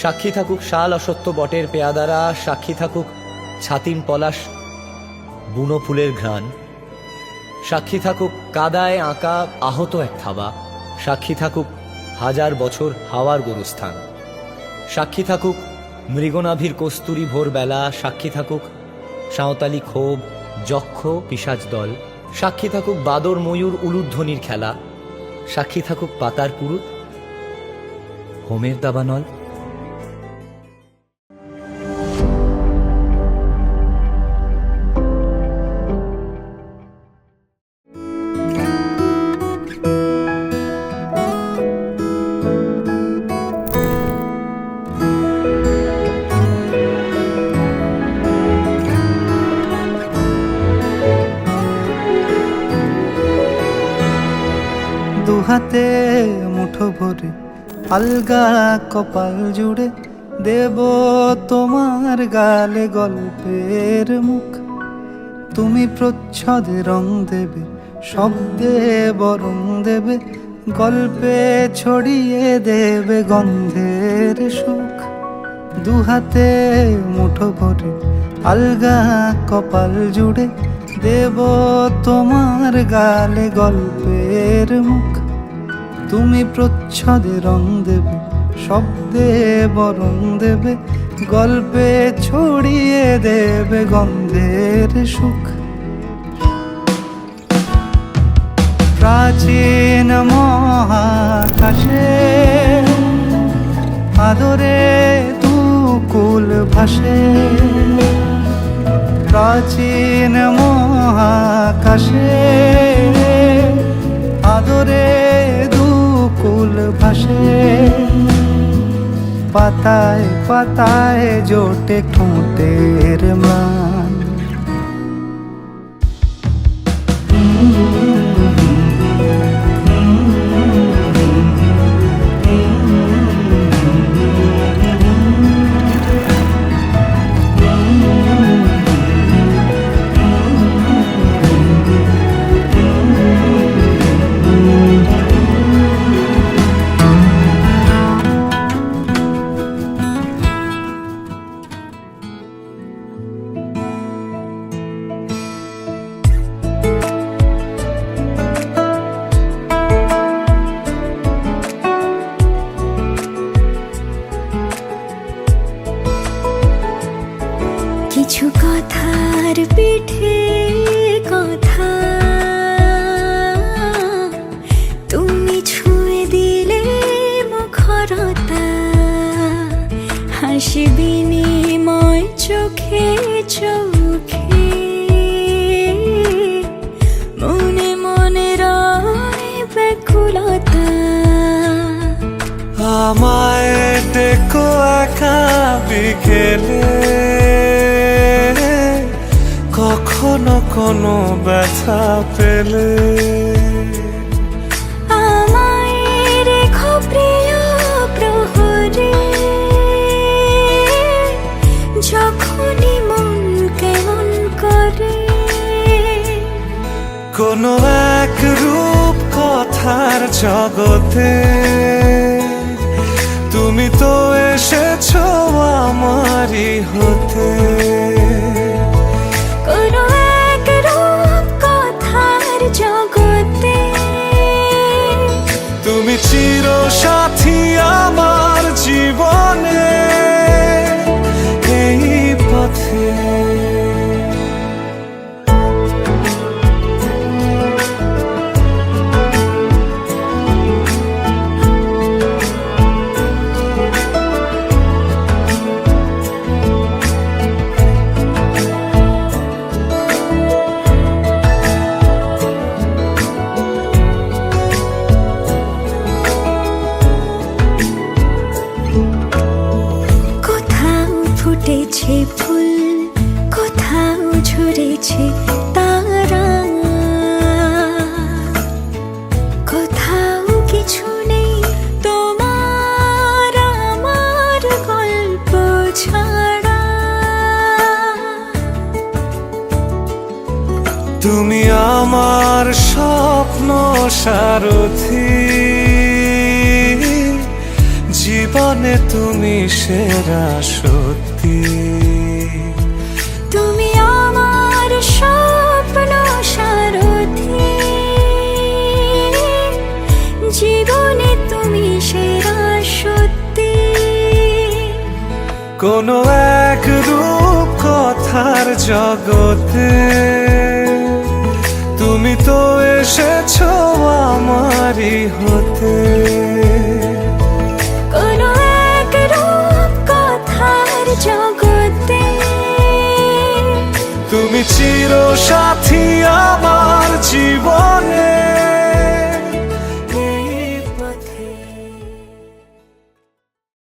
সাক্ষী থাকুক শাল অসত্য বটের পেয়াদারা, সাক্ষী থাকুক ছাতিম পলাশ বুনো ফুলের ঘ্রাণ, সাক্ষী থাকুক কাদায় আঁকা আহত এক থাবা, সাক্ষী থাকুক হাজার বছর হাওয়ার গরুস্থান, সাক্ষী থাকুক মৃগনাভির কস্তুরী ভোরবেলা, সাক্ষী থাকুক সাঁওতালি ক্ষোভ যক্ষ পিশাচ দল, সাক্ষী থাকুক বাদর ময়ূর উলুধ্বনির খেলা, সাক্ষী থাকুক পাতার পুরুত হোমের দাবানল। দুহাতে মুঠো ভরে আলগা কপাল জুড়ে দেব তোমার গালে গল্পের মুখ। তুমি প্রচ্ছদে রং দেবে, শব্দে বরং দেবে, গল্পে ছড়িয়ে দেবে গন্ধের সুখ। দুহাতে মুঠো ভরে আলগা কপাল জুড়ে দেব তোমার গালে গল্পের মুখ। তুমি প্রচ্ছদে রং দেবে, শব্দে বরং দেবে, গল্পে ছড়িয়ে দেবে গন্ধের সুখ। প্রাচীন মহাকাশে আদরে দুকুল ভাসে, প্রাচীন মহাকাশে আদরে দুকুল ভাসে। পাতায় পাতায় জোটে ঠোঁটের ম্লান, কিছু কথার পিঠে কথা তুমি ছুঁয়ে দিলে মুখরতা, হাসি বিনিময় চোখে চোখে, মনে মনে রয় ব্যাকুলতা। আমায় দেখো একা বিকেলে, কখনো কোনো ব্যথা পেলে আমায় রেখো প্রিয় প্রহরে, যখনই মন কেমন করে। কোনো এক রূপ কথার জগতে তুমি তো এসেছো আমারই হতে। কোনো এক রূপ কথার জগতে তুমি চির সাথী আমার জীবনে এই পথে। ফুটেছে ফুল, কোথাও ঝরেছে তারা, কোথাও কিছু নেই তোমার আমার গল্প ছাড়া। তুমি আমার স্বপ্ন সারথি, জীবন জীবনে তুমি সেরা সত্যি। তুমি আমার স্বপ্ন সারথি, জীবনে তুমি সেরা সত্যি। কোনো এক রূপ কথার জগতে তুমি তো এসেছো আমারই হতে। কোনো এক রূপ কথার জগতে তুমি চির সাথী আমার জীবনে।